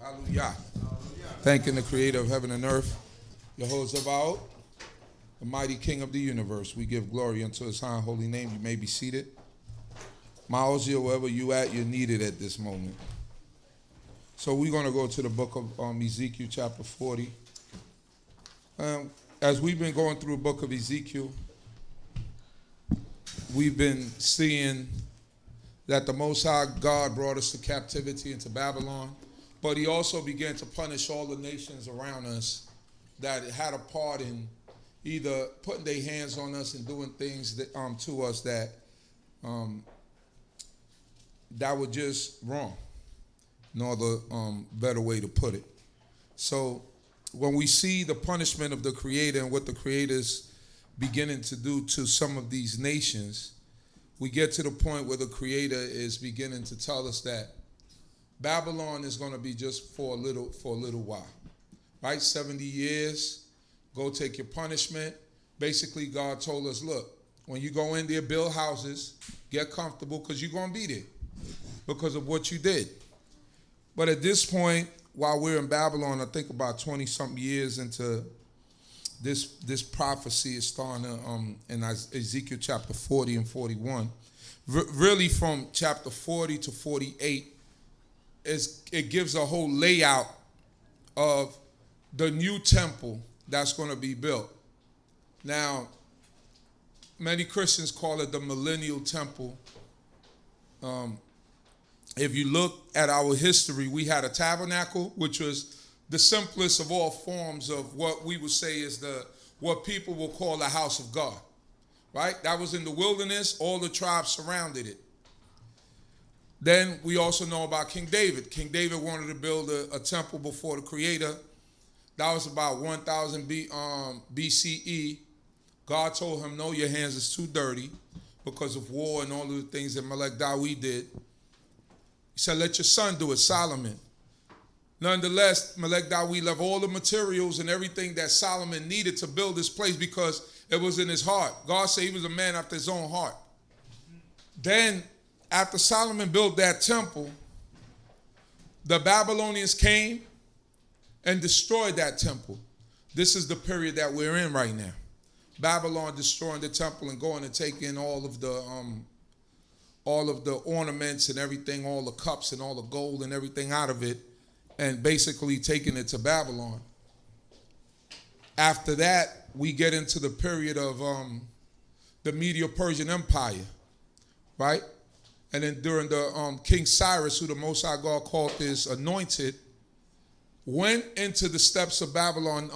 Hallelujah. Thanking the creator of heaven and earth, Yehovah, the mighty king of the universe. We give glory unto his high and holy name. You may be seated. My Uzziel, wherever you at, you're needed at this moment. So we're going to go to the book of Ezekiel chapter 40. As we've been going through the book of Ezekiel, we've been seeing that the Most High God brought us to captivity into Babylon, but he also began to punish all the nations around us that had a part in either putting their hands on us and doing things that, to us that were just wrong. No other better way to put it. So when we see the punishment of the Creator and what the Creator is beginning to do to some of these nations, we get to the point where the Creator is beginning to tell us that Babylon is going to be just for a little while, right? 70 years, go take your punishment. Basically, God told us, look, when you go in there, build houses, get comfortable, because you're going to be there because of what you did. But at this point, while we're in Babylon, I think about 20-something years into this prophecy is starting in Ezekiel chapter 40 and 41. Really from chapter 40 to 48, it gives a whole layout of the new temple that's going to be built. Now, many Christians call it the Millennial Temple. If you look at our history, we had a tabernacle, which was the simplest of all forms of what we would say is what people will call the house of God, right? That was in the wilderness. All the tribes surrounded it. Then we also know about King David. King David wanted to build a temple before the Creator. That was about 1000 BCE. God told him, no, your hands is too dirty because of war and all of the things that Melech Dawi did. He said, let your son do it, Solomon. Nonetheless, Melech Dawi left all the materials and everything that Solomon needed to build this place because it was in his heart. God said he was a man after his own heart. Then, after Solomon built that temple, the Babylonians came and destroyed that temple. This is the period that we're in right now. Babylon destroying the temple and going and taking all of the ornaments and everything, all the cups and all the gold and everything out of it, and basically taking it to Babylon. After that, we get into the period of the Medo-Persian Empire, right? And then during the King Cyrus, who the Most High God called his anointed, went into the steppes of Babylon.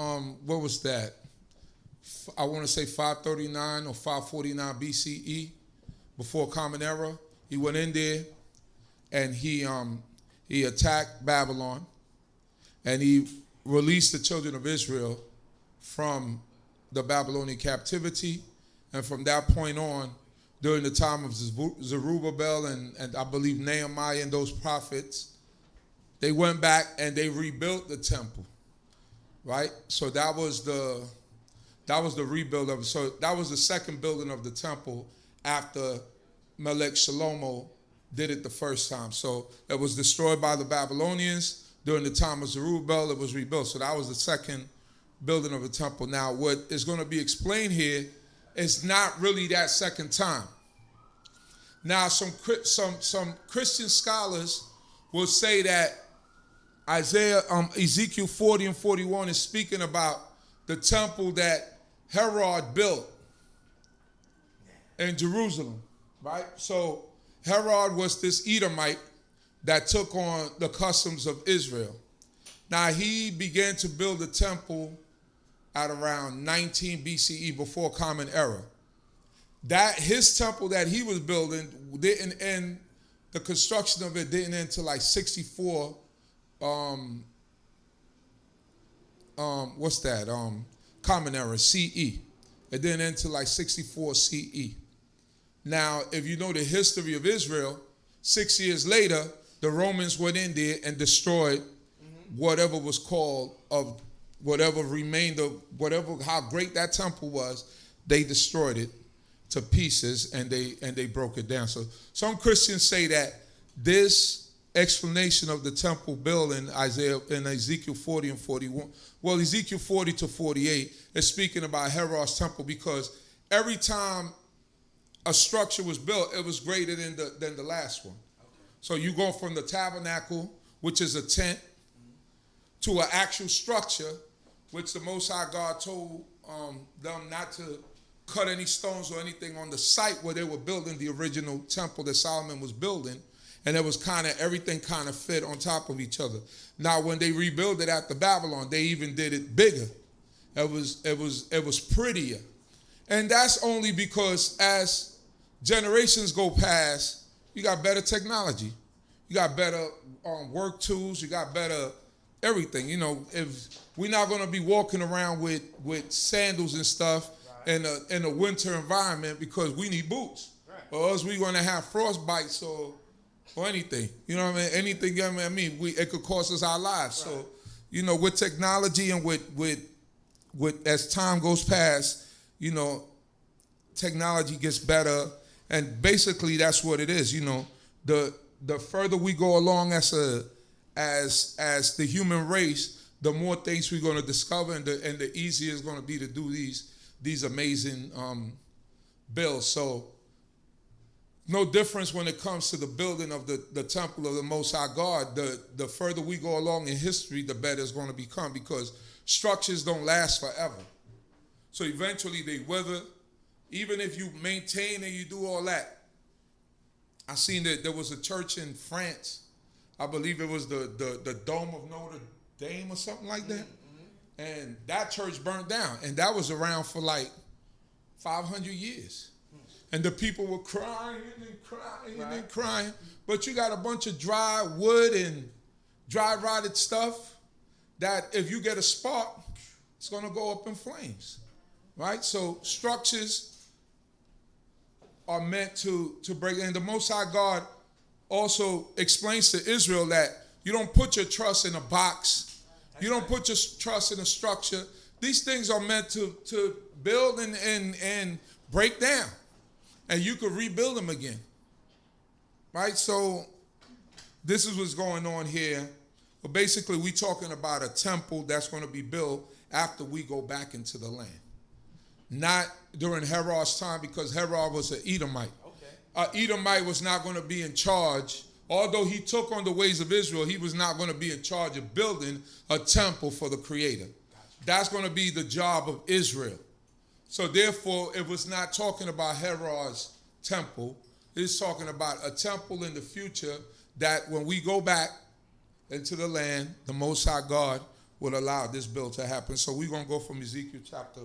What was that? I want to say 539 or 549 BCE, before Common Era. He went in there and he attacked Babylon, and he released the children of Israel from the Babylonian captivity. And from that point on, during the time of Zerubbabel and I believe Nehemiah and those prophets, they went back and they rebuilt the temple, right? So that was the rebuild of it. So that was the second building of the temple after Melech Shalomo did it the first time. So it was destroyed by the Babylonians. During the time of Zerubbabel, it was rebuilt. So that was the second building of the temple. Now, what is going to be explained here is not really that second time. Now, some Christian scholars will say that Ezekiel 40 and 41 is speaking about the temple that Herrod built in Jerusalem, right? So Herrod was this Edomite that took on the customs of Israel. Now, he began to build a temple at around 19 BCE, before Common Era. That his temple that he was building didn't end, the construction of it didn't end until like 64, Common Era, CE. It didn't end until like 64 CE. Now, if you know the history of Israel, 6 years later, the Romans went in there and destroyed whatever was called of whatever remained of whatever, how great that temple was. They destroyed it to pieces and they broke it down. So some Christians say that this explanation of the temple building, Isaiah in Ezekiel 40 and 41. Well, Ezekiel 40 to 48 is speaking about Herrod's temple, because every time a structure was built, it was greater than the last one. Okay. So you go from the tabernacle, which is a tent, to an actual structure, which the Most High God told them not to cut any stones or anything on the site where they were building the original temple that Solomon was building. And it was everything kind of fit on top of each other. Now, when they rebuilt it after Babylon, they even did it bigger. It was prettier. And that's only because as generations go past, you got better technology. You got better work tools. You got better everything. You know, if we're not going to be walking around with sandals and stuff in a winter environment, because we need boots. Right. Or else we're going to have frostbites or anything. You know what I mean? Anything, I mean, it could cost us our lives. Right. So, you know, with technology and with as time goes past, you know, technology gets better, and basically that's what it is. You know, the further we go along as the human race, the more things we're going to discover, and the easier it's going to be to do these amazing builds. So no difference when it comes to the building of the temple of the Most High God. The further we go along in history, the better it's going to become, because structures don't last forever. So eventually they wither. Even if you maintain and you do all that. I seen that there was a church in France. I believe it was the Dome of Notre Dame or something like that. Mm-hmm. And that church burned down. And that was around for like 500 years. And the people were crying and crying and crying. But you got a bunch of dry wood and dry rotted stuff that if you get a spark, it's going to go up in flames. Right? So structures are meant to break. And the Most High God also explains to Israel that you don't put your trust in a box. You don't put your trust in a structure. These things are meant to build and break down. And you could rebuild them again. Right? So this is what's going on here. But basically, we're talking about a temple that's going to be built after we go back into the land. Not during Herrod's time, because Herrod was an Edomite. Okay. Edomite was not going to be in charge. Although he took on the ways of Israel, he was not going to be in charge of building a temple for the Creator. Gotcha. That's going to be the job of Israel. So therefore, it was not talking about Herrod's temple. It's talking about a temple in the future that when we go back into the land, the Most High God will allow this build to happen. So we're going to go from Ezekiel chapter.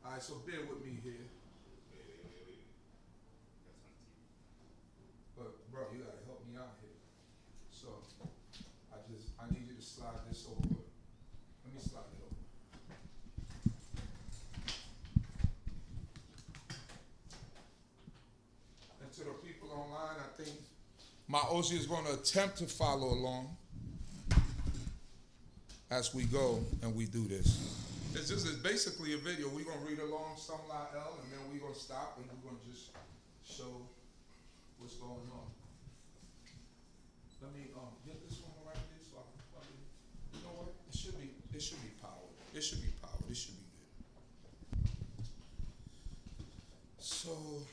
All right, so bear with me here. But, bro, you got to help me out here. So, I need you to slide this over. Let me slide it over. And to the people online, I think my Uzziel is going to attempt to follow along as we go and we do this. It's basically a video. We're going to read along some L, and then we're going to stop, and we're going to just show what's going on. Let me get this one right there so I can probably, you know what? It should be powered. It should be powered. It should be good. So,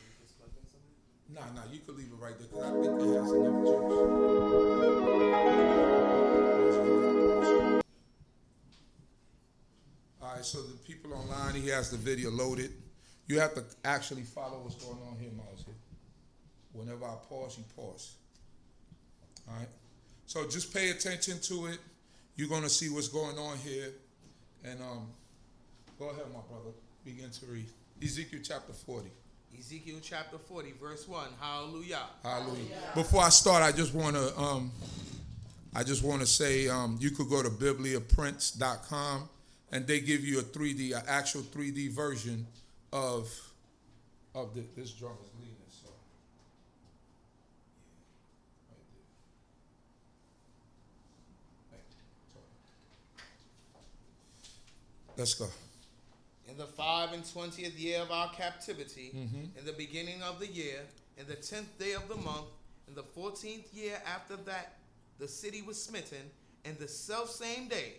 nah, you could leave it right there, because I think it has enough juice. All right, so the people online, he has the video loaded. You have to actually follow what's going on here, Miles. Whenever I pause, you pause. All right? So just pay attention to it. You're going to see what's going on here. And go ahead, my brother. Begin to read. Ezekiel chapter 40. Ezekiel chapter 40, verse 1. Hallelujah. Hallelujah. Before I start, I just want to say you could go to bibliaprints.com. And they give you an actual 3D version of this drum is leading. So, right there. Let's go. In the 25th year of our captivity, in the beginning of the year, in the 10th day of the month, In the 14th year after that, the city was smitten, and the selfsame day,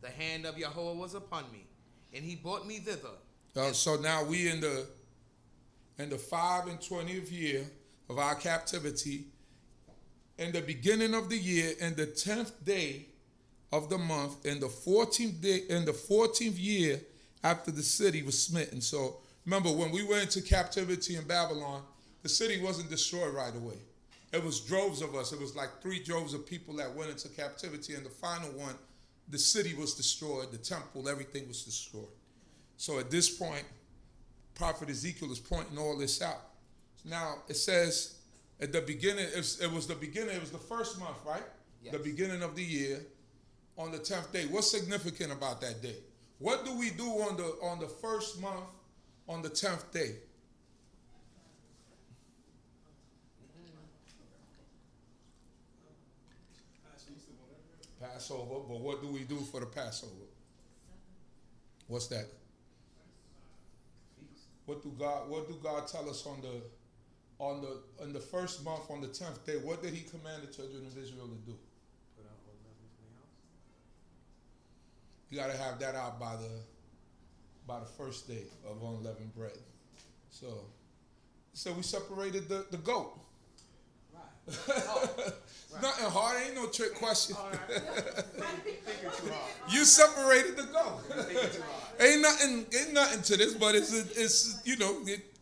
the hand of Yahweh was upon me, and he brought me thither. So now we in the 5 and 20th year of our captivity, in the beginning of the year, in the 10th day of the month, in the 14th day, in the 14th year after the city was smitten. So remember, when we went into captivity in Babylon, the city wasn't destroyed right away. It was droves of us. It was like 3 droves of people that went into captivity, and the final one, the city was destroyed, the temple, everything was destroyed. So at this point, Prophet Ezekiel is pointing all this out. Now it says at the beginning, it was the first month, right? Yes. The beginning of the year, on the 10th day. What's significant about that day? What do we do on the first month, on the 10th day? Passover, but what do we do for the Passover? What's that? What do God tell us on the first month, on the 10th day? What did he command the children of Israel to do? Put out all leaven from the house. You got to have that out by the first day of unleavened bread. So we separated the goat. Right. Oh, right. Nothing hard. Ain't no trick question. All right. Thinking too hard. You separated the goat. Thinking too hard. Ain't nothing to this, but it's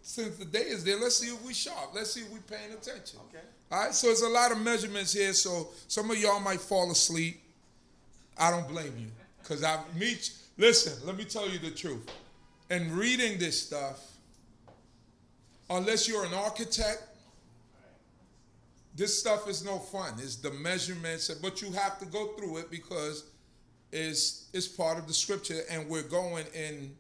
since the day is there, let's see if we sharp. Let's see if we paying attention. Okay. All right. So it's a lot of measurements here. So some of y'all might fall asleep. I don't blame you, because listen. Let me tell you the truth. In reading this stuff, unless you're an architect, this stuff is no fun. It's the measurements, but you have to go through it because it's part of the scripture, and we're going in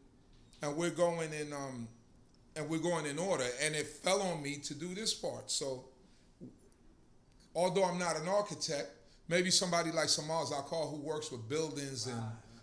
order. And it fell on me to do this part. So, although I'm not an architect, maybe somebody like Samaz I call who works with buildings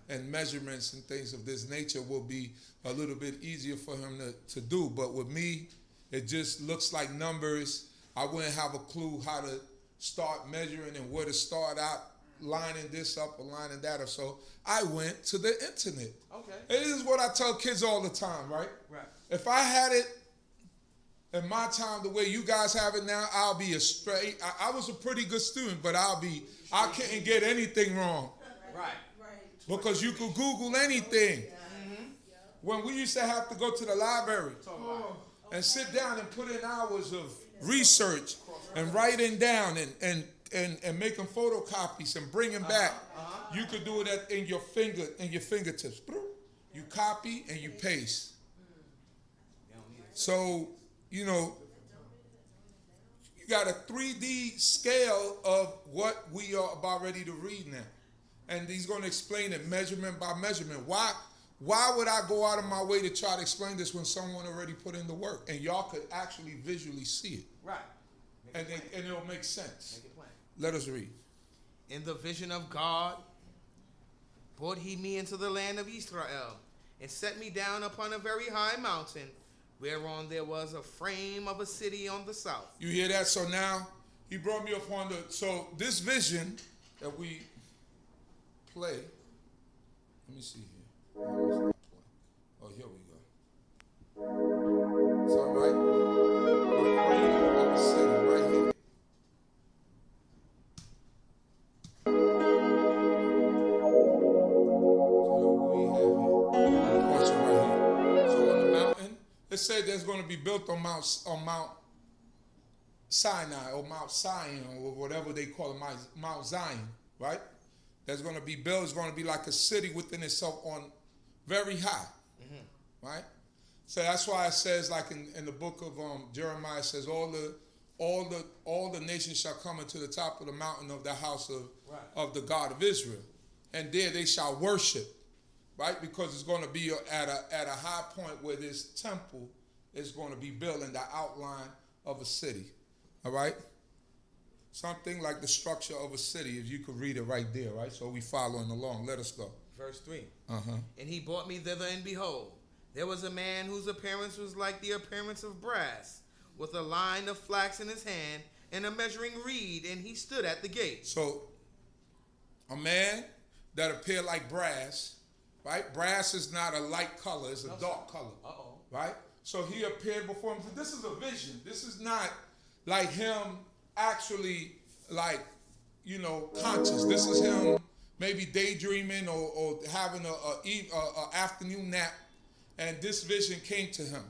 and measurements and things of this nature will be a little bit easier for him to do. But with me, it just looks like numbers. I wouldn't have a clue how to start measuring and where to start out lining this up or lining that up. So I went to the internet. Okay. This is what I tell kids all the time, right? Right. If I had it in my time the way you guys have it now, I'll be a straight. I was a pretty good student, but I couldn't get anything wrong. Right. Because you could Google anything. Mm-hmm. When we used to have to go to the library and sit down and put in hours of research and writing down and making photocopies and bringing back, you could do it in your fingertips. You copy and you paste. So, you got a 3D scale of what we are about ready to read now. And he's going to explain it measurement by measurement. Why would I go out of my way to try to explain this when someone already put in the work? And y'all could actually visually see it. Right. And it'll make sense. Make it plain. Let us read. In the vision of God, brought he me into the land of Yisrael, and set me down upon a very high mountain, whereon there was a frame of a city on the south. You hear that? So now he brought me upon so this vision that we play. Let me see here. Oh, here we go. It's all right. The frame of a city right here. It said there's going to be built on Mount Sinai or Mount Zion or whatever they call it, Mount Zion, right? There's going to be built. It's going to be like a city within itself on very high, right? So that's why it says, like in the book of Jeremiah, it says all the nations shall come into the top of the mountain of the house of the God of Israel, and there they shall worship. Right, because it's going to be at a high point where this temple is going to be built in the outline of a city. All right, something like the structure of a city. If you could read it right there, right. So we following along. Let us go. Verse 3. And he brought me thither, and behold, there was a man whose appearance was like the appearance of brass, with a line of flax in his hand, and a measuring reed, and he stood at the gate. So, a man that appeared like brass, right? Brass is not a light color, it's a dark color, right? So he appeared before him. This is a vision. This is not like him actually, like, conscious. This is him maybe daydreaming or having a afternoon nap, and this vision came to him.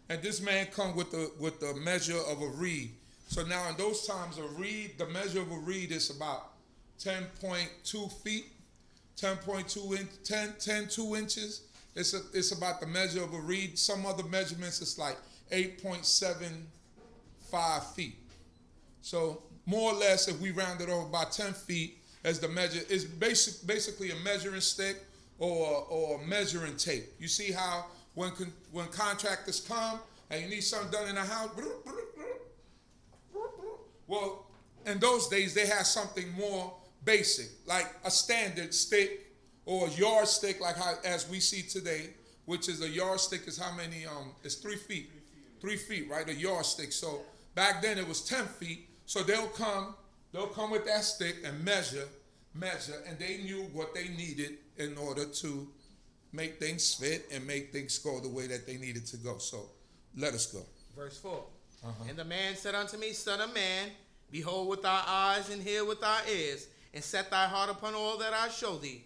And this man come with the measure of a reed. So now in those times, the measure of a reed is about 10.2 feet, 10.2 inches. It's about the measure of a reed. Some other measurements, it's like 8.75 feet. So more or less, if we round it over about 10 feet as the measure, is basically a measuring stick or a measuring tape. You see how when contractors come and you need something done in the house, well, in those days they had something more basic, like a standard stick or a yardstick, like as we see today, which is a yardstick is how many? It's 3 feet. 3 feet, right? A yardstick. So back then it was 10 feet. So they'll come with that stick and measure, and they knew what they needed in order to make things fit and make things go the way that they needed to go. So let us go. Verse 4. And the man said unto me, Son of man, behold with thy eyes and hear with thy ears, and set thy heart upon all that I show thee.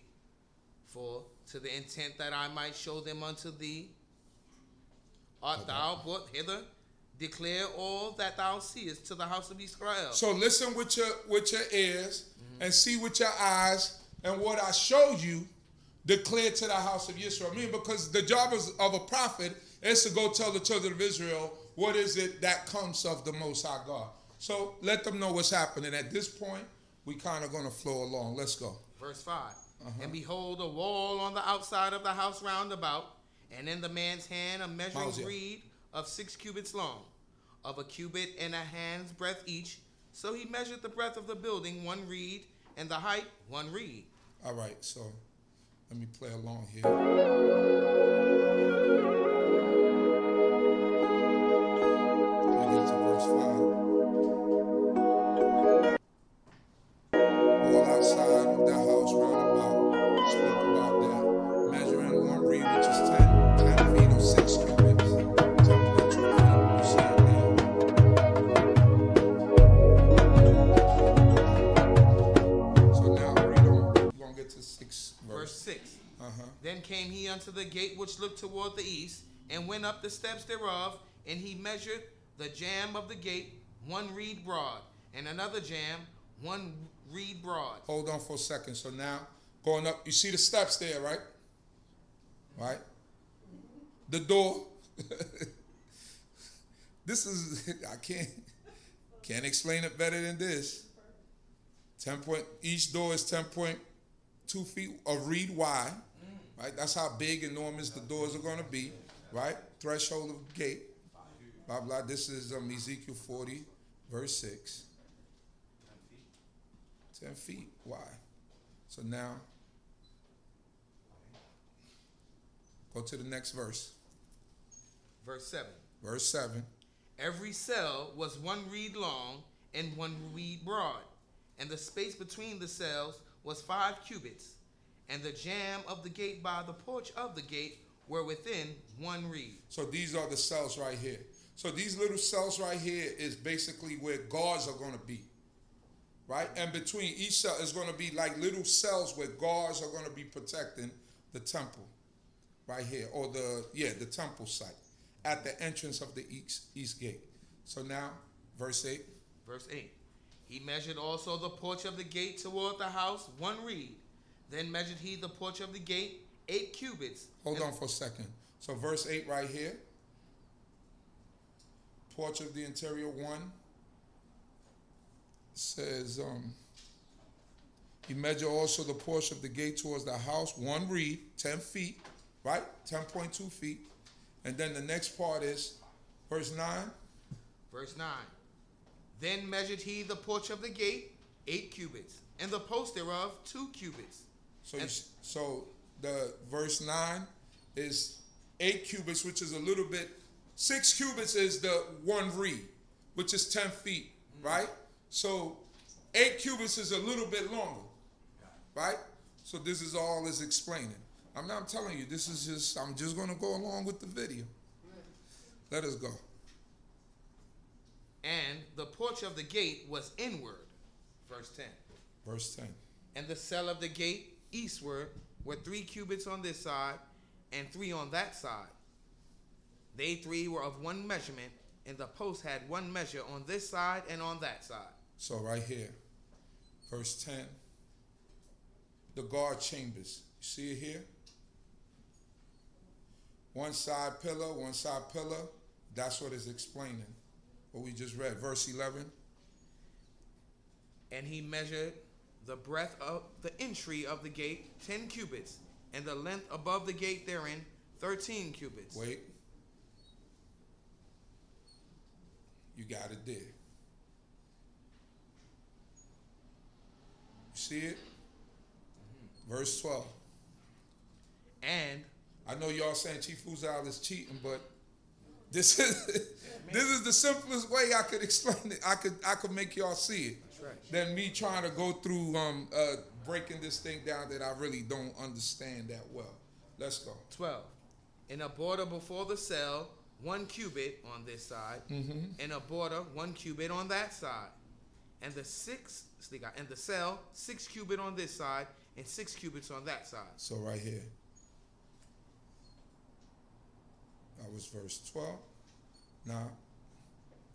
For to the intent that I might show them unto thee, art thou brought hither? Declare all that thou seest to the house of Israel. So listen with your ears and see with your eyes, and what I showed you, declare to the house of Israel. I mean, because the job of a prophet is to go tell the children of Israel what is it that comes of the Most High God. So let them know what's happening. At this point, we kind of going to flow along. Let's go. Verse 5. And behold, a wall on the outside of the house round about, and in the man's hand a measuring reed of 6 cubits long, of a cubit and a hand's breadth each. So he measured the breadth of the building 1 reed, and the height 1 reed. All right, so let me play along here. Let me get to verse 5. Wall outside of the house round about, spoke about that. Measuring 1 reed, which is 10 feet or 6 cubits. 10.2 feet. You see it now. So now read on. We're going to get to 6 Verse 6. Then came he unto the gate which looked toward the east, and went up the steps thereof, and he measured the jamb of the gate 1 reed broad, and another jamb 1 reed broad. Hold on for a second. So now, going up, you see the steps there, right? Right? The door. This is, I can't explain it better than this. Each door is 10.2 feet, a reed wide. Right? That's how big, enormous the doors are going to be. Right? Threshold of the gate. Blah, blah. This is Ezekiel 40, verse 6. 10 feet wide. So now, go to the next verse. Verse 7. Verse 7. Every cell was 1 reed long and 1 reed broad, and the space between the cells was 5 cubits, and the jamb of the gate by the porch of the gate were within 1 reed. So these are the cells right here. So these little cells right here is basically where guards are going to be. Right? And between each cell is going to be like little cells where guards are going to be protecting the temple. Right here. Or the temple site. At the entrance of the east gate. So now, verse 8. Verse 8. He measured also the porch of the gate toward the house 1 reed. Then measured he the porch of the gate 8 cubits. Hold on for a second. So verse 8 right here. Porch of the interior 1. Says, he measured also the porch of the gate towards the house 1 reed, 10 feet, right? 10.2 feet. And then the next part is verse 9. Verse 9. Then measured he the porch of the gate 8 cubits, and the post thereof 2 cubits. So the verse 9 is 8 cubits, which is a little bit. 6 cubits is the 1 reed, which is 10 feet, right? So 8 cubits is a little bit longer, right? So this is all is explaining. I'm telling you, this is just, I'm just going to go along with the video. Let us go. And the porch of the gate was inward. Verse 10. Verse 10. And the cell of the gate eastward were 3 cubits on this side and 3 on that side. They 3 were of one measurement, and the post had one measure on this side and on that side. So right here, verse 10, the guard chambers. You see it here? One side pillar, one side pillar. That's what it's explaining. What we just read, verse 11. And he measured the breadth of the entry of the gate 10 cubits, and the length above the gate therein 13 cubits. Wait. You got it there. You see it? Verse 12. And I know y'all saying Chief Uzziel is cheating, but this is the simplest way I could explain it. I could make y'all see it. that's right. Than me trying to go through breaking this thing down that I really don't understand that well. Let's go. 12. In a border before the cell, 1 cubit on this side, and a border 1 cubit on that side, and the cell 6 cubit on this side, and 6 cubits on that side. So right here, that was verse 12. Now,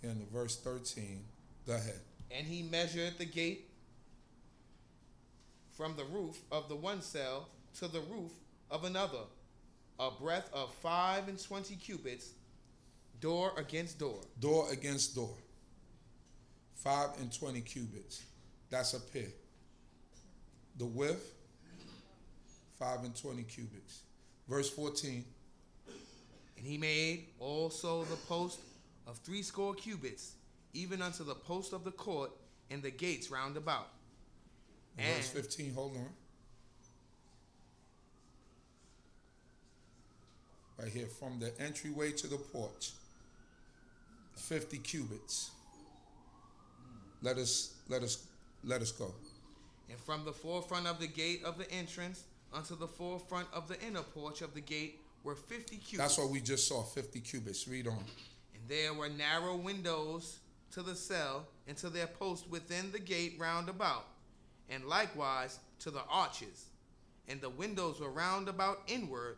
in the verse 13, go ahead. And he measured the gate from the roof of the one cell to the roof of another, a breadth of 25 cubits, door against door. Door against door. 25 cubits. That's up here. The width, 25 cubits. Verse 14. And he made also the post of 80 cubits, even unto the post of the court and the gates round about. And Verse 15, hold on. Right here, from the entryway to the porch, 50 cubits. Let us go. And from the forefront of the gate of the entrance unto the forefront of the inner porch of the gate were 50 cubits. That's what we just saw, 50 cubits. Read on. And there were narrow windows to the cell and to their post within the gate round about, and likewise to the arches. And the windows were round about inward,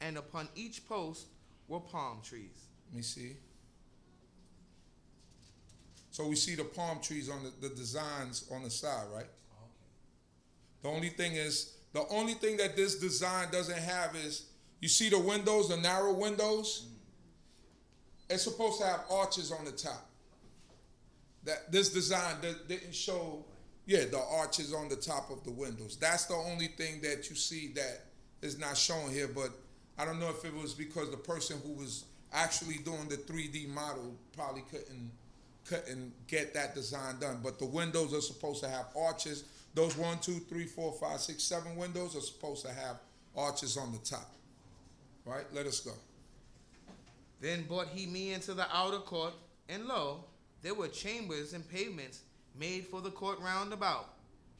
and upon each post were palm trees. Let me see. So we see the palm trees on the designs on the side, right? Okay. The only thing that this design doesn't have is, you see the windows, the narrow windows? It's supposed to have arches on the top. That this design didn't show, the arches on the top of the windows. That's the only thing that you see that is not shown here, but I don't know if it was because the person who was actually doing the 3D model probably couldn't get that design done. But the windows are supposed to have arches. Those 1, 2, 3, 4, 5, 6, 7 windows are supposed to have arches on the top. Right? Let us go. Then brought he me into the outer court, and lo, there were chambers and pavements made for the court round about.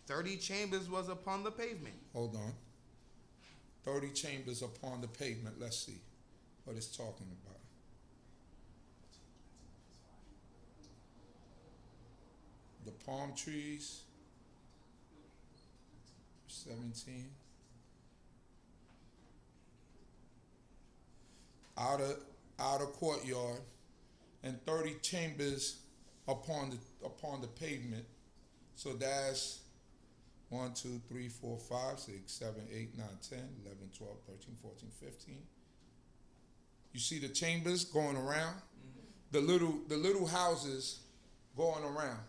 30 chambers was upon the pavement. Hold on. 30 chambers upon the pavement. Let's see what it's talking about. The palm trees. 17. Outer courtyard, and 30 chambers upon the pavement. So that's 1, 2, 3, 4, 5, 6, 7, 8, 9, 10, 11, 12, 13, 14, 15. You see the chambers going around? Mm-hmm. The little houses going around.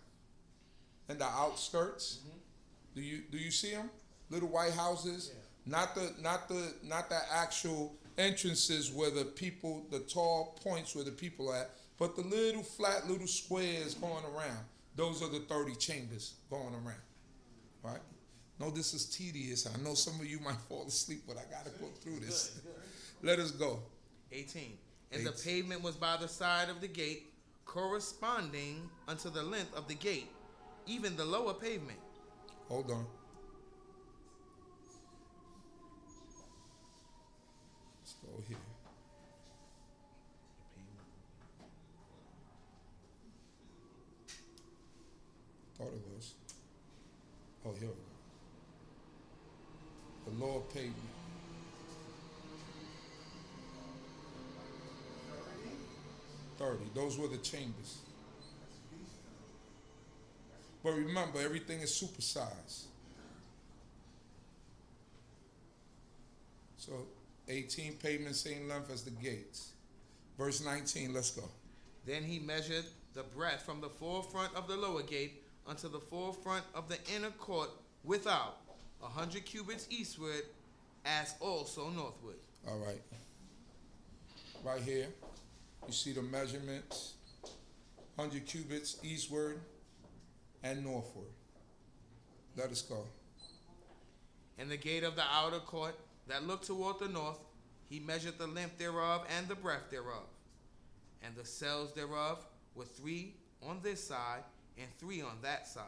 And the outskirts. Mm-hmm. Do you see them? Little white houses? Yeah. Not the actual entrances where the tall points where the people are at, but the little flat little squares going around. Those are the 30 chambers going around. Right? No, this is tedious. I know some of you might fall asleep, but I got to go through this. Let us go. 18. And the pavement was by the side of the gate, corresponding unto the length of the gate, even the lower pavement. Hold on. Let's go here. Thought it was. Oh, here we go. The lower pavement. 30. Those were the chambers. But remember, everything is supersized. So 18 pavement, same length as the gates. Verse 19, let's go. Then he measured the breadth from the forefront of the lower gate unto the forefront of the inner court without, 100 cubits eastward, as also northward. All right. Right here, you see the measurements. 100 cubits eastward and northward. Let us go. And the gate of the outer court that looked toward the north, he measured the length thereof and the breadth thereof. And the cells thereof were 3 on this side and 3 on that side.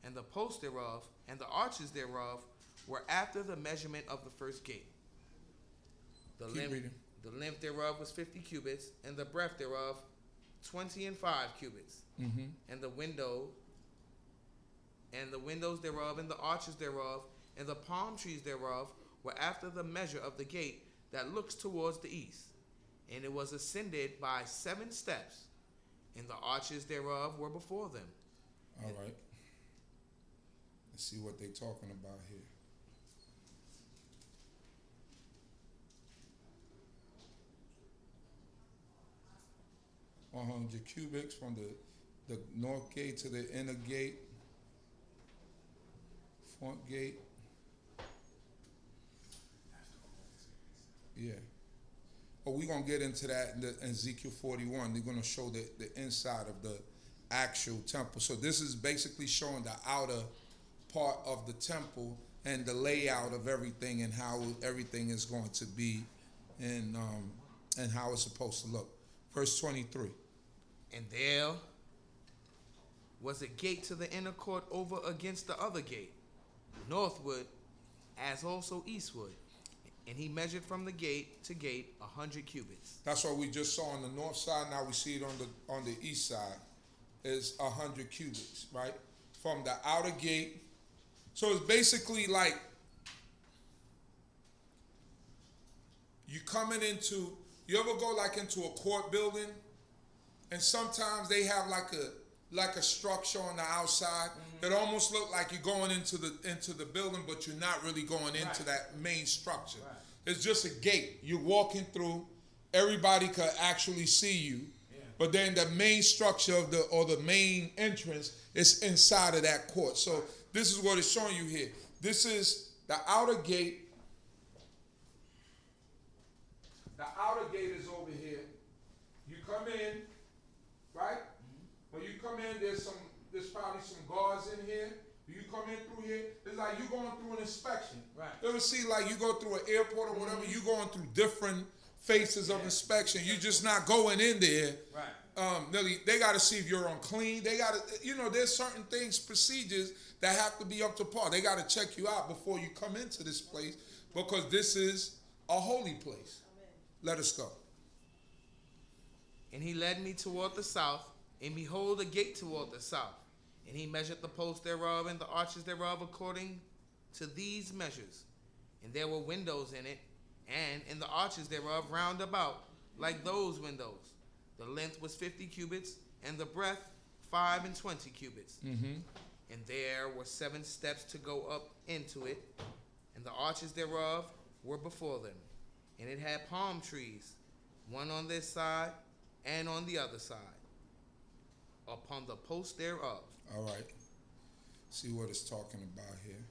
And the posts thereof and the arches thereof were after the measurement of the first gate. The length thereof was 50 cubits, and the breadth thereof 20 and 5 cubits. Mm-hmm. And the windows thereof, and the arches thereof, and the palm trees thereof were after the measure of the gate that looks towards the east. And it was ascended by 7 steps, and the arches thereof were before them. All right. Let's see what they're talking about here. $100 cubics from the north gate to the inner gate, front gate. Yeah. But we're going to get into that in Ezekiel 41. They're going to show the inside of the actual temple. So this is basically showing the outer part of the temple and the layout of everything and how everything is going to be and how it's supposed to look. Verse 23. And there was a gate to the inner court over against the other gate, northward as also eastward. And he measured from the gate to gate 100 cubits. That's what we just saw on the north side. Now we see it on the east side. Is 100 cubits, right? From the outer gate. So it's basically like you coming into, you ever go like into a court building and sometimes they have like a structure on the outside that almost look like you're going into the building, but you're not really going into that main structure. Right. It's just a gate. You're walking through, everybody could actually see you. But then the main structure of the main entrance is inside of that court. So this is what it's showing you here. This is the outer gate. The outer gate is over here. You come in, right? When you come in, there's probably some guards in here. You come in through here, it's like you're going through an inspection. Right. You ever see like you go through an airport or whatever, you're going through different phases of inspection. You're just not going in there. Right. They got to see if you're unclean. They got to, there's certain things, procedures that have to be up to par. They got to check you out before you come into this place because this is a holy place. Amen. Let us go. And he led me toward the south, and behold, a gate toward the south. And he measured the posts thereof and the arches thereof according to these measures. And there were windows in it, and in the arches thereof round about, like those windows. The length was 50 cubits, and the breadth 25 cubits. Mm-hmm. And there were 7 steps to go up into it, and the arches thereof were before them. And it had palm trees, one on this side and on the other side, upon the posts thereof. All right. See what it's talking about here.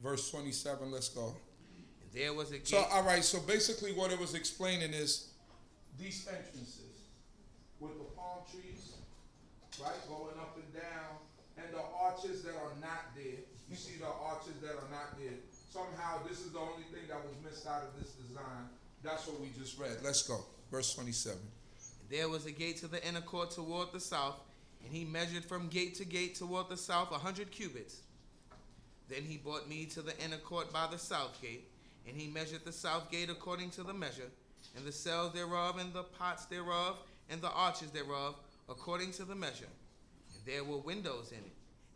Verse 27, let's go. And there was a gate. So, all right, so basically what it was explaining is these entrances with the palm trees, right, going up and down, and the arches that are not there. You see the arches that are not there. Somehow this is the only thing that was missed out of this design. That's what we just read. Let's go. Verse 27. There was a gate to the inner court toward the south, And he measured from gate to gate toward the south 100 cubits. Then he brought me to the inner court by the south gate, and he measured the south gate according to the measure, and the cells thereof, and the pots thereof, and the arches thereof, according to the measure. And there were windows in it,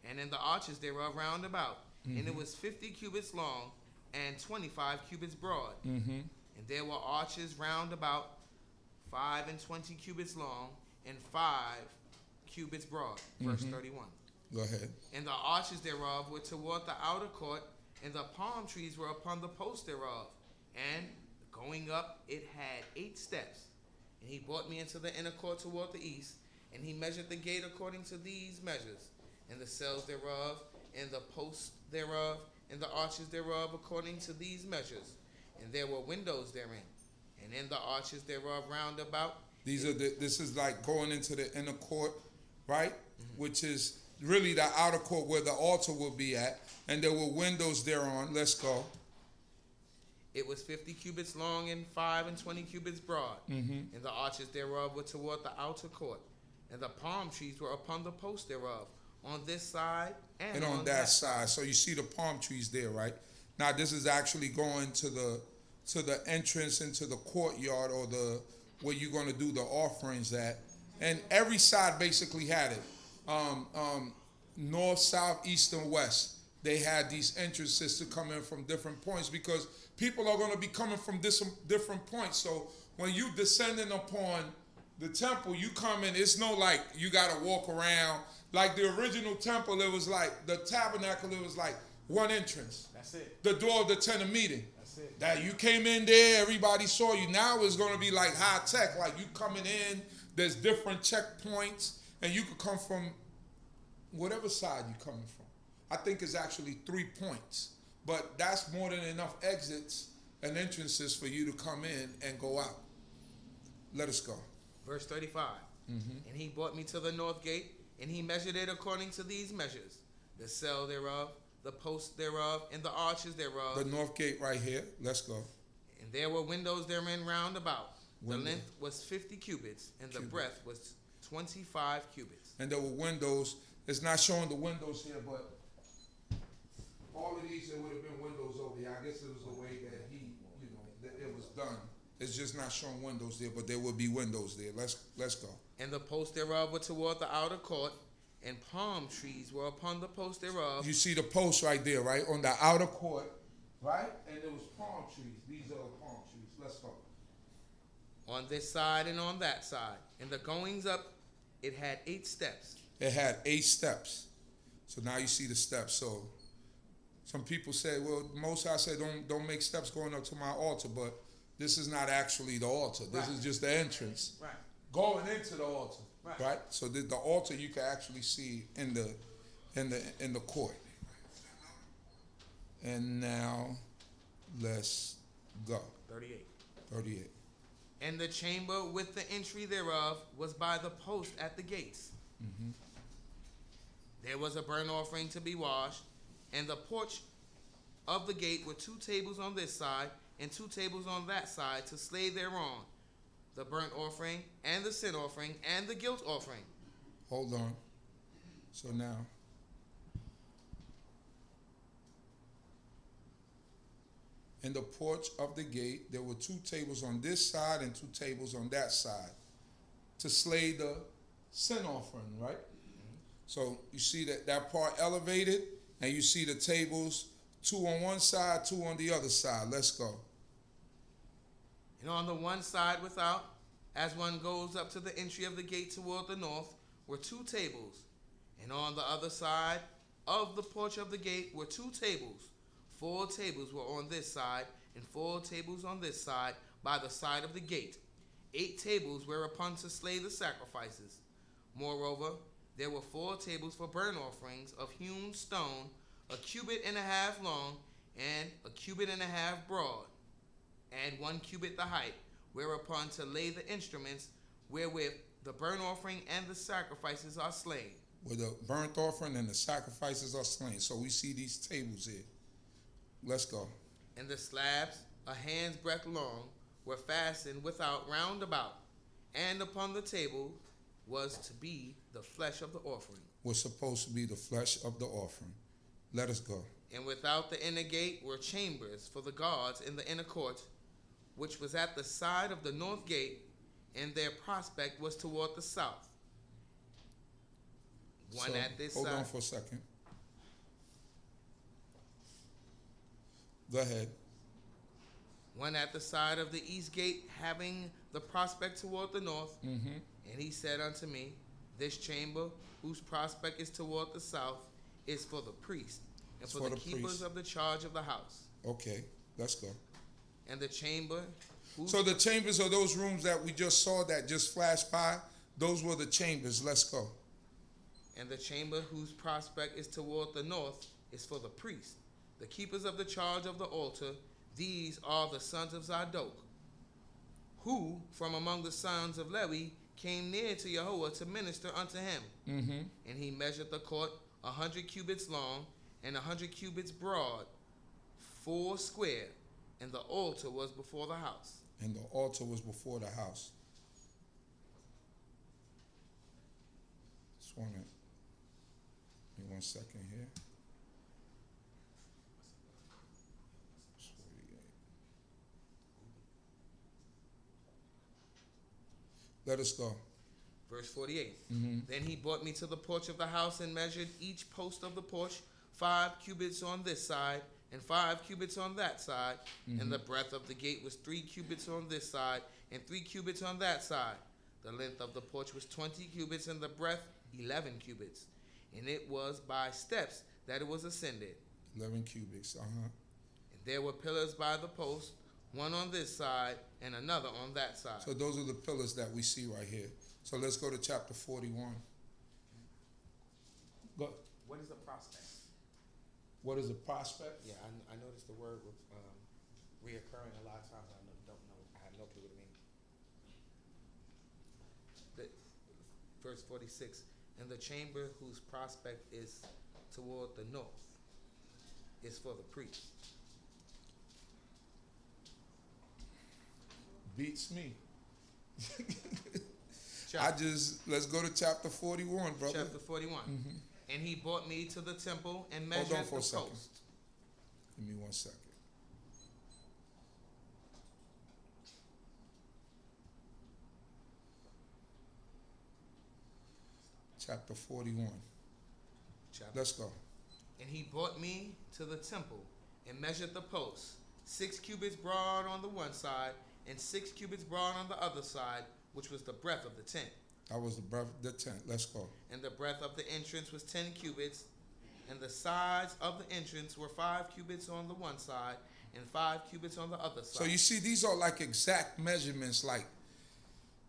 and in the arches thereof round about. And it was 50 cubits long, and 25 cubits broad. And there were arches round about, 25 cubits long, and 5 cubits broad. Verse 31. Go ahead. And the arches thereof were toward the outer court, and the palm trees were upon the posts thereof. And going up, it had 8 steps. And he brought me into the inner court toward the east, and he measured the gate according to these measures, and the cells thereof, and the posts thereof, and the arches thereof according to these measures. And there were windows therein, and in the arches thereof round about. This is like going into the inner court, right? Which is really the outer court where the altar will be at, and there were windows thereon. Let's go. It was 50 cubits long and 25 cubits broad, and the arches thereof were toward the outer court, and the palm trees were upon the posts thereof, on this side and on that side. So you see the palm trees there, right? Now this is actually going to the entrance into the courtyard, or the where you're going to do the offerings at. And every side basically had it. North, south, east, and west. They had these entrances to come in from different points, because people are going to be coming from different points. So when you descending upon the temple, you come in, it's no like you got to walk around. Like the original temple, it was like the tabernacle, it was like one entrance. That's it. The door of the tent of meeting. That's it. That you came in there, everybody saw you. Now it's going to be like high tech, like you coming in, there's different checkpoints, and you could come from whatever side you're coming from. I think it's actually 3 points, but that's more than enough exits and entrances for you to come in and go out. Let us go. Verse 35. And he brought me to the north gate, and he measured it according to these measures, the cell thereof, the posts thereof, and the arches thereof. The north gate right here. Let's go. And there were windows therein round about. The length was 50 cubits, and the breadth was 25 cubits. And there were windows. It's not showing the windows here, but all of these, there would have been windows over here. I guess it was the way that that it was done. It's just not showing windows there, but there will be windows there. Let's go. And the posts thereof were toward the outer court, and palm trees were upon the posts thereof. You see the post right there, right? On the outer court, right? And there was palm trees. These are the palm trees. Let's go. On this side and on that side. And the goings up, it had 8 steps. It had 8 steps. So now you see the steps. So some people say, well, Most High said don't make steps going up to my altar, but this is not actually the altar. This is just the entrance. Right. Going into the altar. Right. So the altar you can actually see in the court. And now let's go. 38. And the chamber with the entry thereof was by the post at the gates. There was a burnt offering to be washed, and the porch of the gate were 2 tables on this side and 2 tables on that side to slay thereon the burnt offering and the sin offering and the guilt offering. Hold on. So now, in the porch of the gate, there were 2 tables on this side and 2 tables on that side to slay the sin offering, right? So you see that part elevated, and you see the tables, 2 on one side, 2 on the other side. Let's go. And on the one side without, as one goes up to the entry of the gate toward the north, were 2 tables. And on the other side of the porch of the gate were 2 tables. 4 tables were on this side, and 4 tables on this side by the side of the gate. 8 tables whereupon to slay the sacrifices. Moreover, there were 4 tables for burnt offerings of hewn stone, 1.5 cubits long, and 1.5 cubits broad, and 1 cubit the height, whereupon to lay the instruments wherewith the burnt offering and the sacrifices are slain. Where the burnt offering and the sacrifices are slain. So we see these tables here. Let's go. And the slabs, a hand's breadth long, were fastened without round about, and upon the table was to be the flesh of the offering. Was supposed to be the flesh of the offering. Let us go. And without the inner gate were chambers for the guards in the inner court, which was at the side of the north gate, and their prospect was toward the south. One So, at this hold side. on for a second. Go ahead. One at the side of the east gate, having the prospect toward the north. Mm-hmm. And he said unto me, This chamber, whose prospect is toward the south, is for the priest, and It's for for the the keepers priest. of the charge of the house. Okay, let's go. And the chamber, whose So the chambers are those rooms that we just saw that just flashed by. Those were the chambers. Let's go. And the chamber whose prospect is toward the north is for the priest, the keepers of the charge of the altar. These are the sons of Zadok, who from among the sons of Lewi came near to Yahweh to minister unto him. Mm-hmm. And he measured the court 100 cubits long and 100 cubits broad, 4 square, and the altar was before the house. And the altar was before the house. Just want to, give me 1 second here. 48. Let us go. Verse 48. Mm-hmm. Then he brought me to the porch of the house and measured each post of the porch 5 cubits on this side and 5 cubits on that side. Mm-hmm. And the breadth of the gate was 3 cubits on this side and 3 cubits on that side. The length of the porch was 20 cubits and the breadth 11 cubits. And it was by steps that it was ascended. 11 cubics. Uh-huh. And there were pillars by the post, one on this side and another on that side. So those are the pillars that we see right here. So let's go to chapter 41. Go. What is the prospect? What is a prospect? Yeah, I noticed the word reoccurring a lot of times. I don't know. I have no clue what it means. Verse 46. And the chamber whose prospect is toward the north is for the priest. Beats me. Let's go to chapter 41, brother. Chapter 41. Mm-hmm. And he brought me to the temple and Hold measured on for the a second. post. Give me 1 second. Chapter 41. Let's go. And he brought me to the temple and measured the posts, 6 cubits broad on the one side and 6 cubits broad on the other side, which was the breadth of the tent. That was the breadth of the tent. Let's go. And the breadth of the entrance was 10 cubits, and the sides of the entrance were 5 cubits on the one side and 5 cubits on the other side. So you see, these are like exact measurements. Like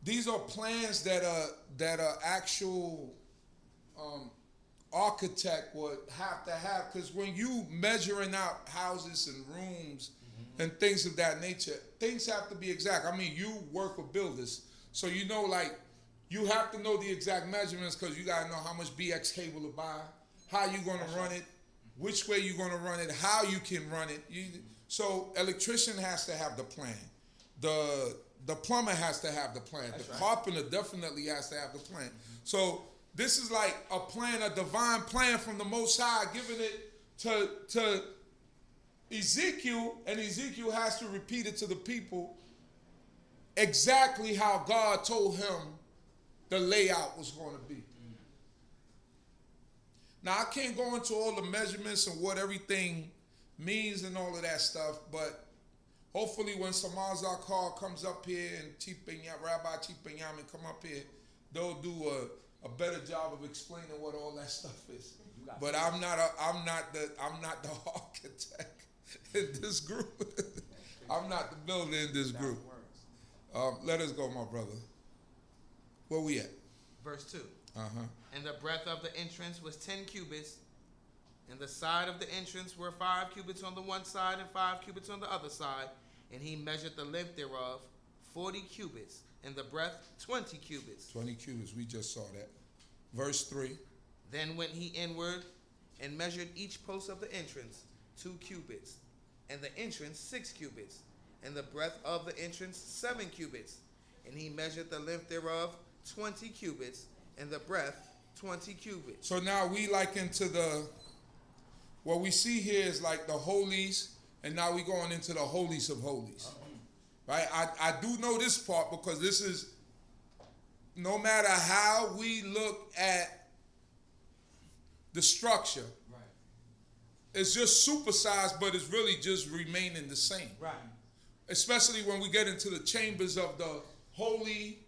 these are plans that are actual architect would have to have, because when you measuring out houses and rooms and things of that nature, things have to be exact. I mean, you work with builders, so you know, like, you have to know the exact measurements, because you got to know how much BX cable to buy, how you going to run it, which way you're going to run it, how you can run it. So electrician has to have the plan. The plumber has to have the plan. The carpenter definitely has to have the plan. So this is like a plan, a divine plan from the Most High, giving it to Ezekiel, and Ezekiel has to repeat it to the people exactly how God told him the layout was going to be. Now, I can't go into all the measurements and what everything means and all of that stuff, but hopefully when Samazar Carr comes up here and Rabbi Chief Benyamin come up here, they'll do a better job of explaining what all that stuff is. But I'm not the architect in this group. I'm not the builder in this group. Let us go, my brother. Where we at? Verse 2. Uh-huh. And the breadth of the entrance was 10 cubits, and the side of the entrance were 5 cubits on the one side and 5 cubits on the other side. And he measured the length thereof 40 cubits, and the breadth 20 cubits. 20 cubits, we just saw that. Verse 3. Then went he inward and measured each post of the entrance 2 cubits, and the entrance 6 cubits, and the breadth of the entrance 7 cubits. And he measured the length thereof 20 cubits, and the breadth 20 cubits. So now we like into what we see here is like the holies, and now we going into the holies of holies. Right? I do know this part because this is, no matter how we look at the structure, Right. it's just supersized, but it's really just remaining the same. Right. Especially when we get into the chambers of the holy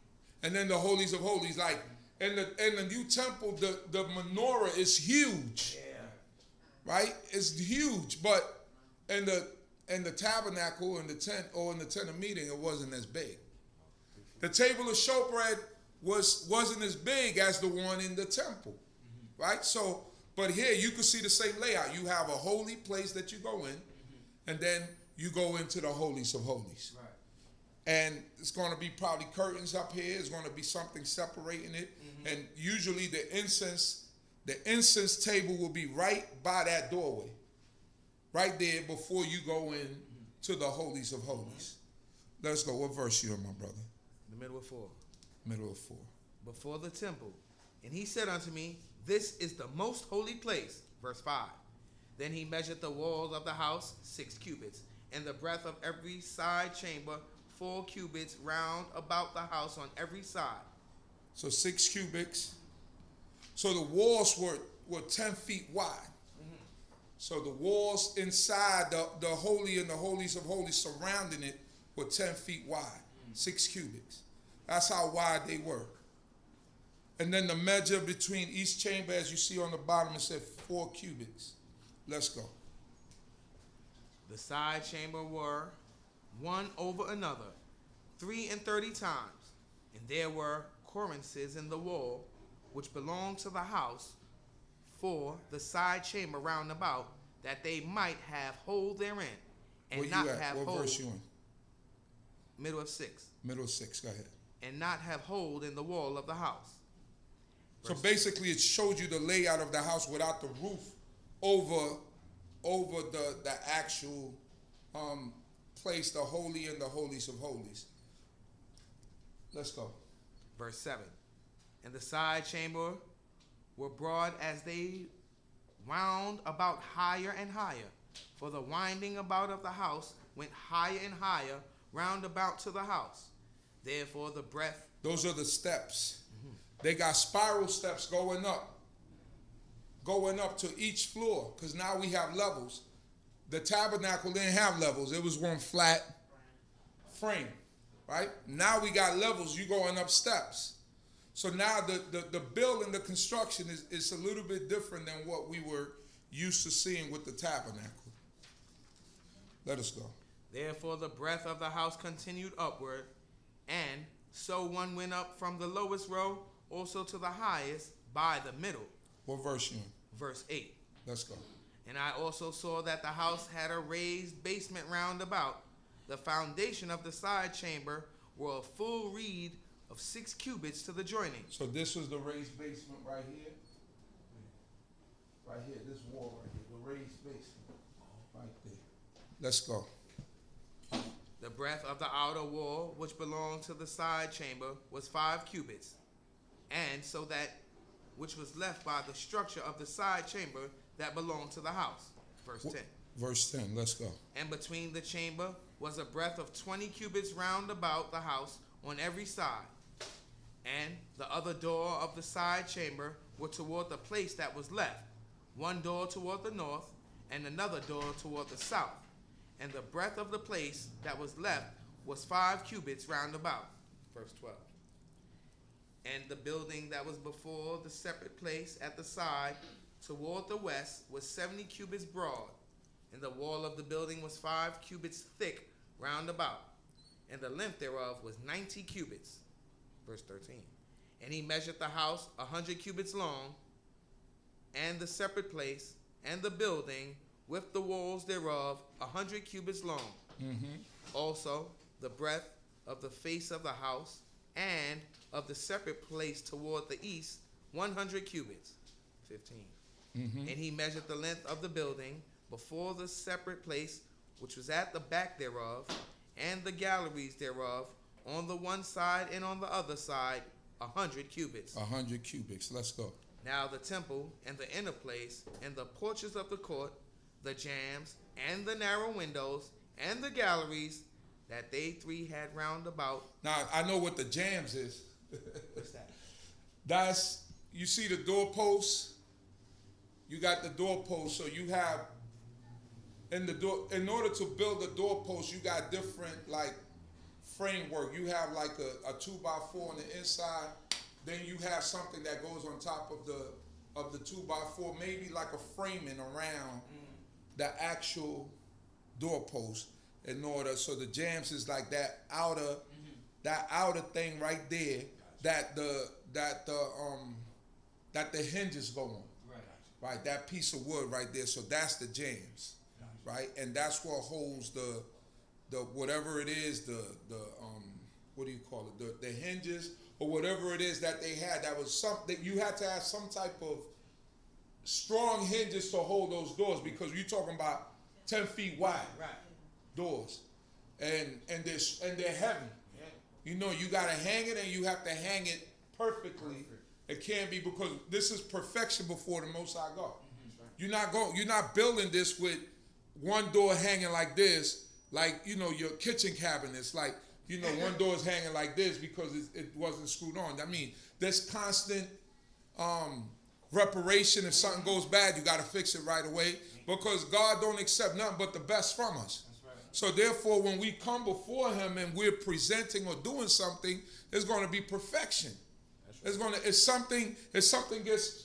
and then the holies of holies. Like in the new temple, the menorah is huge. Yeah. Right? It's huge, but in the tabernacle, in the tent, or in the tent of meeting, it wasn't as big. The table of showbread wasn't as big as the one in the temple, right? So, but here you can see the same layout. You have a holy place that you go in, and then you go into the holies of holies. Right. And it's going to be probably curtains up here. It's going to be something separating it, and usually the incense table will be right by that doorway. Right there before you go in to the holies of holies. Let's go. What verse you in, my brother? The middle of 4. Middle of 4. Before the temple. And he said unto me, This is the most holy place. Verse 5. Then he measured the walls of the house 6 cubits, and the breadth of every side chamber 4 cubits round about the house on every side. So 6 cubits. So the walls were 10 feet wide. So the walls inside the holy and the holies of holies surrounding it were 10 feet wide, 6 cubits. That's how wide they were. And then the measure between each chamber, as you see on the bottom, it said 4 cubits. Let's go. The side chamber were one over another, 33 times. And there were cornices in the wall, which belonged to the house, for the side chamber round about, that they might have hold therein, and Where not you at? have What hold. verse you in? Middle of 6. Middle of 6. Go ahead. And not have hold in the wall of the house. So basically, it showed you the layout of the house without the roof over the actual place, the holy and the holies of holies. Let's go. Verse 7. And the side chamber were broad as they wound about higher and higher, for the winding about of the house went higher and higher round about to the house. Therefore the breadth. Those are the steps. They got spiral steps going up to each floor, because now we have levels. The tabernacle didn't have levels. It was one flat frame, right? Now we got levels. You going up steps. So now the building, the construction is a little bit different than what we were used to seeing with the tabernacle. Let us go. Therefore the breadth of the house continued upward, and so one went up from the lowest row also to the highest by the middle. What verse you in? Verse 8. Let's go. And I also saw that the house had a raised basement round about. The foundation of the side chamber were a full reed of 6 cubits to the joining. So this was the raised basement right here. Right here, this wall right here, the raised basement right there. Let's go. The breadth of the outer wall, which belonged to the side chamber, was 5 cubits, and so that which was left by the structure of the side chamber that belonged to the house. Verse 10. Verse 10, let's go. And between the chamber was a breadth of 20 cubits round about the house on every side. And the other door of the side chamber were toward the place that was left, one door toward the north, and another door toward the south. And the breadth of the place that was left was 5 cubits round about. Verse 12. And the building that was before the separate place at the side toward the west was 70 cubits broad, and the wall of the building was 5 cubits thick round about, and the length thereof was 90 cubits. Verse 13. And he measured the house 100 cubits long, and the separate place, and the building with the walls thereof 100 cubits long. Also the breadth of the face of the house, and of the separate place toward the east 100 cubits. 15. And he measured the length of the building before the separate place which was at the back thereof, and the galleries thereof on the one side and on the other side 100 cubits. 100 cubits. Let's go. Now the temple and the inner place and the porches of the court, the jambs and the narrow windows and the galleries that they three had round about. Now, I know what the jambs is. What's that? That's, you see the doorposts? You got the doorposts, so you have, in order to build a doorpost, you got different, like, framework. You have like a 2x4 on the inside. Then you have something that goes on top of the 2x4, maybe like a framing around the actual doorpost in order. So the jambs is like that outer thing right there that the hinges go on. Right, that piece of wood right there. So that's the jambs, right? And that's what holds the whatever it is, what do you call it? The hinges or whatever it is that they had. That was something you had to have some type of strong hinges to hold those doors, because you're talking about 10 feet wide doors, and they're heavy. You know, you gotta hang it, and you have to hang it perfectly. It can't be, because this is perfection before the Most High God. You're not building this with one door hanging like this, like, you know, your kitchen cabinets, like, you know, one door is hanging like this because it wasn't screwed on. I mean, there's constant reparation. If something goes bad, you got to fix it right away, because God don't accept nothing but the best from us. So therefore, when we come before Him and we're presenting or doing something, there's going to be perfection. If something gets,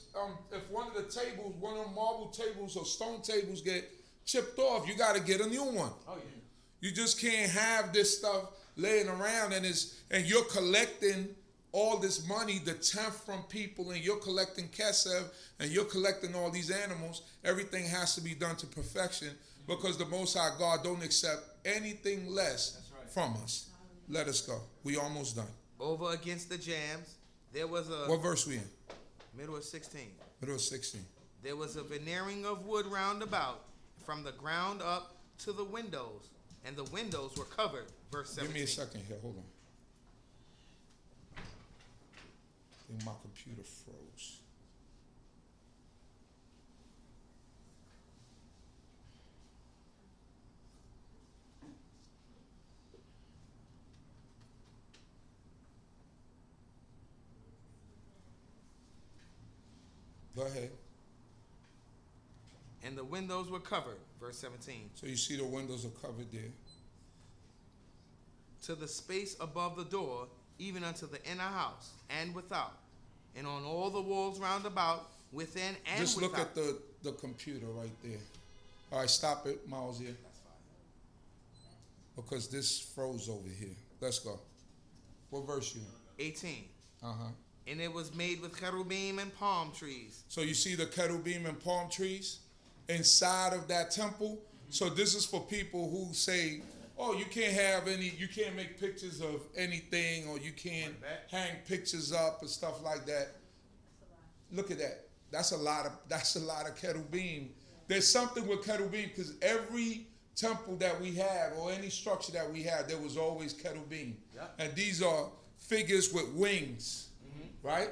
if one of the tables, one of the marble tables or stone tables get chipped off, you got to get a new one. Oh yeah. You just can't have this stuff laying around and you're collecting all this money, the tenth from people, and you're collecting kesef, and you're collecting all these animals. Everything has to be done to perfection, because the Most High God don't accept anything less from us. Let us go. We almost done. Over against the jambs, there was a... What verse we in? Middle of 16. Middle of 16. There was a veneering of wood round about, from the ground up to the windows, and the windows were covered. Verse 17. Give me a second here. Hold on. I think my computer froze. Go ahead. And the windows were covered. Verse 17. So you see the windows are covered there. To the space above the door, even unto the inner house, and without, and on all the walls round about, within and just without. Just look at the computer right there. All right, stop it, Miles, here. That's fine. Because this froze over here. Let's go. What verse you in? 18. Uh-huh. And it was made with cherubim and palm trees. So you see the cherubim and palm trees inside of that temple? So this is for people who say, oh, you can't make pictures of anything, or you can't hang pictures up and stuff like that. Look at that. That's a lot of cherubim. There's something with cherubim, because every temple that we have, or any structure that we have, there was always cherubim. Yep. And these are figures with wings, right?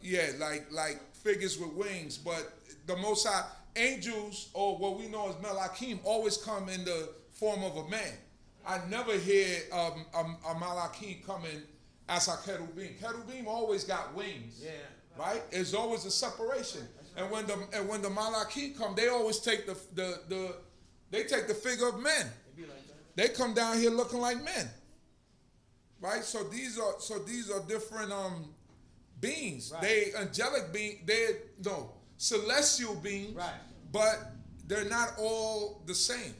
Yeah, like figures with wings. But the Most High, angels, or what we know as Malakim, always come in the form of a man. I never hear a Malakim coming as a cherubim. Cherubim always got wings. Yeah. Right? There's always a separation. And when the Malakim come, they always take the figure of men. They come down here looking like men. Right? So these are different beings. Right. They angelic being, celestial beings, right, but they're not all the same.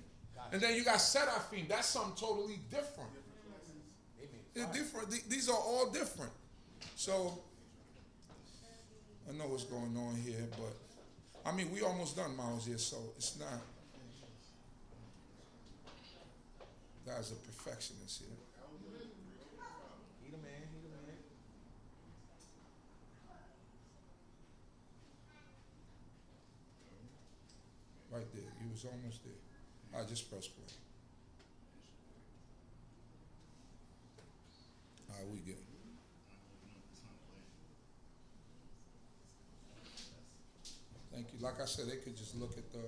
And then you got seraphim. That's something totally different. They're different. These are all different. So I know what's going on here, but I mean, we almost done, Miles, here, so it's not. God's a perfectionist here. He the man. Right there. You was almost there. I just press play. All right, we good. Like I said, they could just look at the.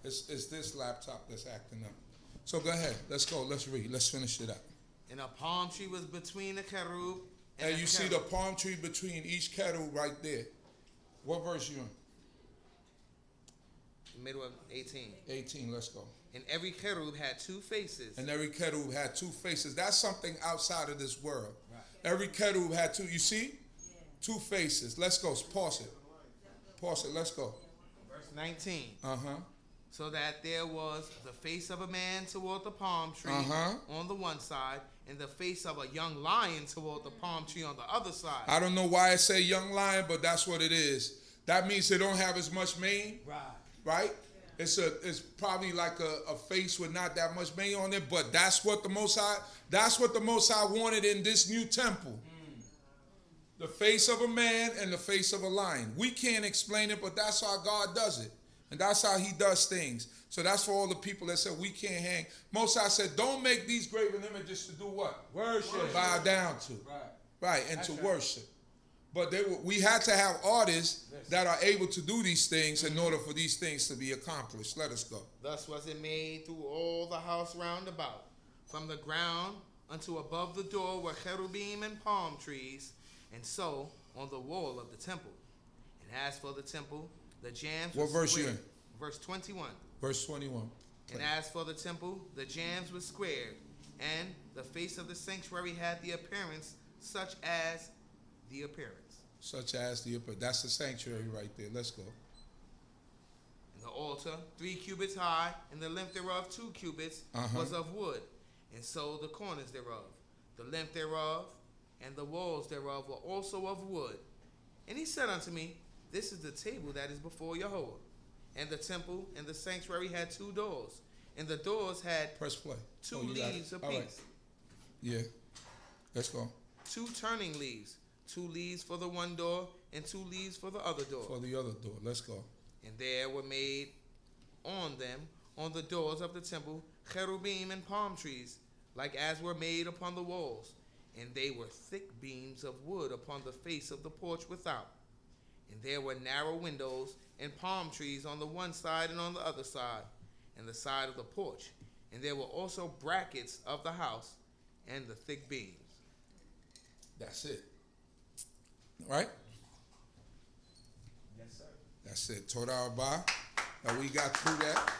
It's this laptop that's acting up. So go ahead. Let's go. Let's read. Let's finish it up. And a palm tree was between the cherub And the you see the palm tree between each cherub right there. What verse you in? Middle of 18. 18. Let's go. And every cherub had 2 faces. And every cherub had 2 faces. That's something outside of this world. Right. Every cherub had 2. You see? 2 faces. Let's go. Pause it. Pause it. Let's go. Verse 19. Uh-huh. So that there was the face of a man toward the palm tree on the one side, and the face of a young lion toward the palm tree on the other side. I don't know why it say young lion, but that's what it is. That means they don't have as much mane. Right. Right? It's probably like a face with not that much mane on it, but that's what the Most High wanted in this new temple. The face of a man and the face of a lion. We can't explain it, but that's how God does it. And that's how he does things. So that's for all the people that said we can't hang. Most High said, don't make these graven images to do what? Worship. Bow down to. Right, and that's to worship. But we had to have artists that are able to do these things in order for these things to be accomplished. Let us go. Thus was it made through all the house round about. From the ground unto above the door were cherubim and palm trees, and so on the wall of the temple. And as for the temple, the jambs were What verse squared. you in? Verse 21. Verse 21. And as for the temple, the jambs were squared, and the face of the sanctuary had the appearance such as the appearance. Such as the upper. That's the sanctuary right there. Let's go. And the altar, 3 cubits high, and the length thereof 2 cubits, was of wood, and so the corners thereof. The length thereof and the walls thereof were also of wood. And he said unto me, this is the table that is before Yahweh. And the temple and the sanctuary had 2 doors, and the doors had Press play. 2 leaves apiece. Right. Yeah. Let's go. 2 turning leaves, 2 leaves for the one door, and 2 leaves for the other door. For the other door. Let's go. And there were made on them, on the doors of the temple, cherubim and palm trees, like as were made upon the walls. And they were thick beams of wood upon the face of the porch without. And there were narrow windows and palm trees on the one side and on the other side, and the side of the porch. And there were also brackets of the house and the thick beams. That's it. Right? Yes, sir. That's it. Toda Abba. Now we got through that.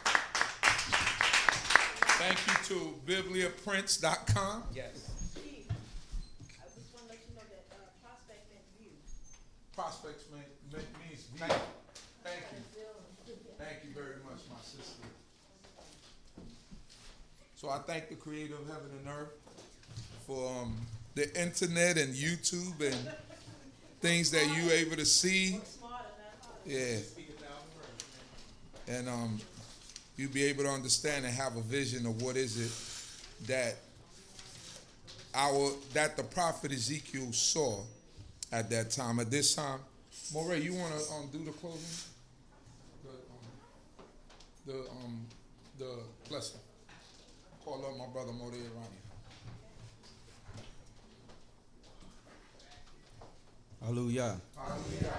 Thank you to bibliaprints.com. Yes. Chief, I just want to let you know that prospect meant view. Prospects means view. Thank you. Thank you very much, my sister. So I thank the creator of heaven and earth for the internet and YouTube and things that you're able to see. Yeah. And you'll be able to understand and have a vision of what is it that the prophet Ezekiel saw at that time. At this time, Moray, you want to do the closing? The blessing. Call up my brother Moray Rani. Hallelujah. Hallelujah.